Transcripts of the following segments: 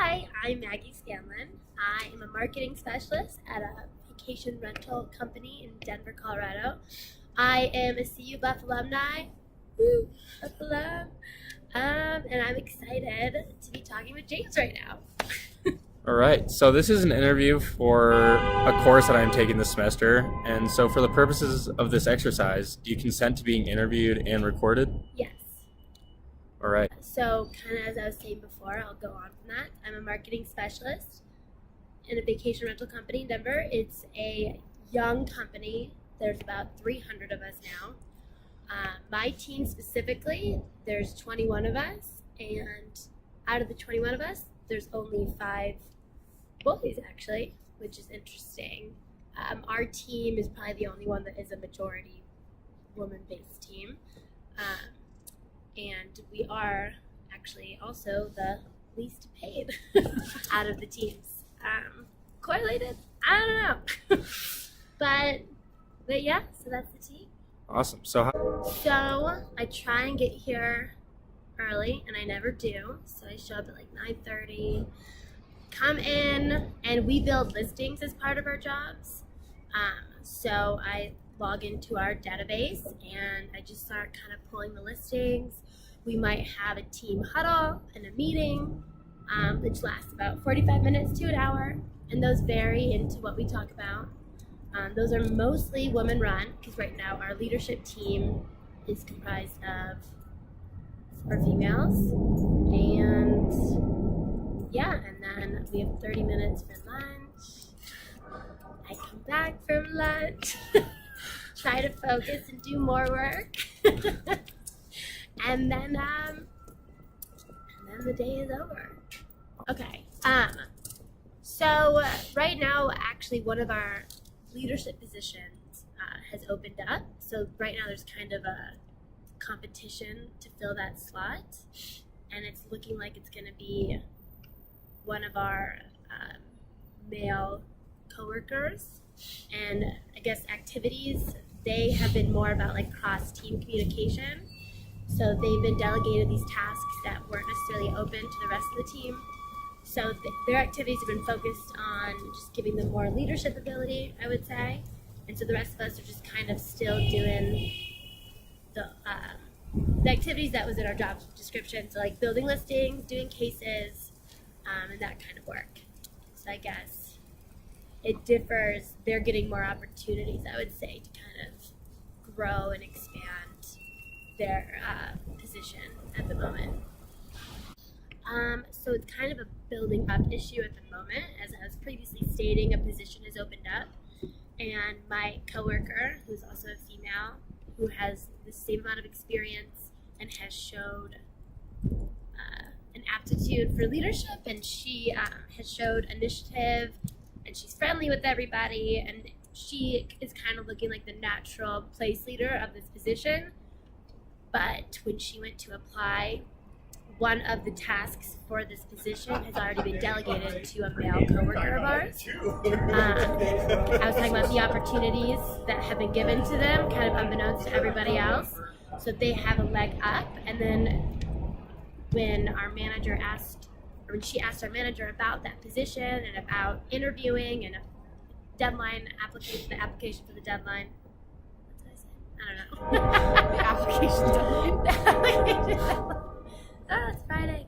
Hi, I'm Maggie Scanlon. I am a marketing specialist at a vacation rental company in Denver, Colorado. I am a CU Buff alumni. Woo, Buff alum. And I'm excited to be talking with James right now. All right, so this is an interview for a course that I'm taking this semester. And so for the purposes of this exercise, do you consent to being interviewed and recorded? Yes. All right. So, kind of as I was saying before, I'll go on from that. I'm a marketing specialist in a vacation rental company in Denver. It's a young company. There's about 300 of us now. My team specifically, there's 21 of us, and out of the 21 of us, there's only 5 boys actually, which is interesting. Our team is probably the only one that is a majority woman-based team. And we are actually also the least paid out of the teams. Correlated? I don't know. but yeah, so that's the team. Awesome. So I try and get here early, and I never do. So I show up at like 9:30, come in, and we build listings as part of our jobs. So I log into our database, and I just start kind of pulling the listings. We might have a team huddle and a meeting, which lasts about 45 minutes to an hour, and those vary into what we talk about. Those are mostly women run, because right now our leadership team is comprised of females, and then we have 30 minutes for lunch. I come back from lunch, try to focus and do more work, and then the day is over. Okay. So right now, actually, one of our leadership positions has opened up. So right now, there's kind of a competition to fill that slot, and it's looking like it's going to be one of our male coworkers. And I guess activities, they have been more about like cross-team communication. So they've been delegated these tasks that weren't necessarily open to the rest of the team. So their activities have been focused on just giving them more leadership ability, I would say. And so the rest of us are just kind of still doing the activities that was in our job description. So like building listings, doing cases, and that kind of work. So I guess it differs. They're getting more opportunities, I would say, to kind of grow and expand their position at the moment. So it's kind of a building up issue at the moment. As I was previously stating, a position has opened up, and my coworker, who's also a female, who has the same amount of experience and has showed an aptitude for leadership, and she has showed initiative, and she's friendly with everybody, and she is kind of looking like the natural place leader of this position. But when she went to apply, one of the tasks for this position has already been delegated to a male coworker of ours. I was talking about the opportunities that have been given to them, kind of unbeknownst to everybody else. So they have a leg up. And then when she asked our manager about that position and about interviewing and a deadline application, the application for the deadline. I don't know. The application deadline. Oh, it's Friday.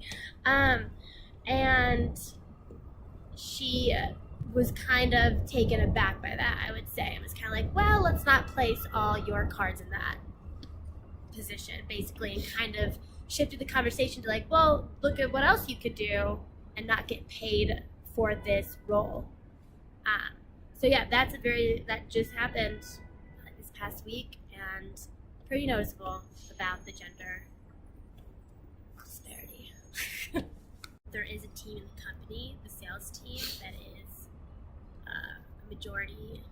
And she was kind of taken aback by that, I would say. It was kind of like, well, let's not place all your cards in that position, basically, and kind of shifted the conversation to like, well, look at what else you could do and not get paid for this role. So yeah, that just happened this past week, and pretty noticeable about the gender disparity. There is a team in the company, the sales team, that is a majority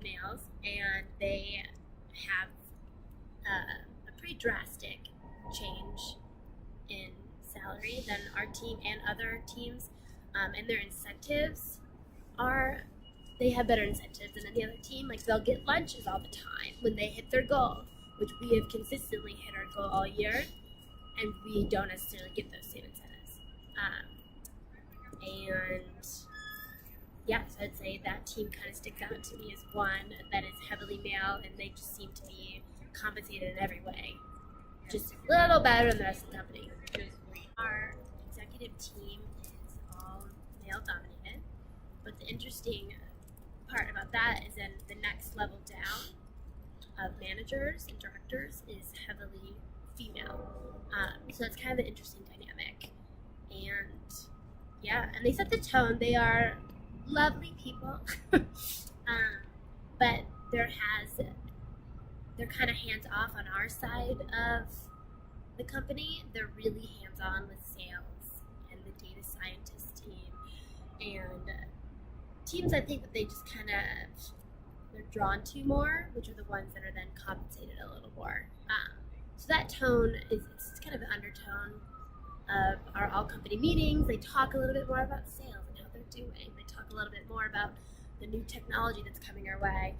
males, and they have a pretty drastic change in salary than our team and other teams, and their incentives they have better incentives than any other team. Like, they'll get lunches all the time when they hit their goal, which we have consistently hit our goal all year, and we don't necessarily get those same incentives. And yeah, so I'd say that team kind of sticks out to me as one that is heavily male, and they just seem to be compensated in every way, just a little better than the rest of the company. Our executive team is all male dominated, but the interesting part about that is then the next level down of managers and directors is heavily female. So it's kind of an interesting dynamic. And yeah, and they set the tone. They are lovely people, but they're kind of hands off on our side of the company. They're really hands on with sales and the data scientist team and teams. I think that they just kind of they're drawn to more, which are the ones that are then compensated a little more. So that tone it's kind of an undertone of our all company meetings. They talk a little bit more about sales and how they're doing. They talk a little bit more about the new technology that's coming our way.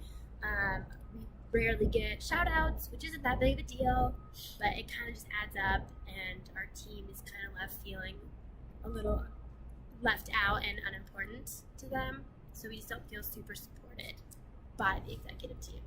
We rarely get shout outs, which isn't that big of a deal, but it kind of just adds up, and our team is kind of left feeling a little left out and unimportant to them. So we just don't feel super supported by the executive team.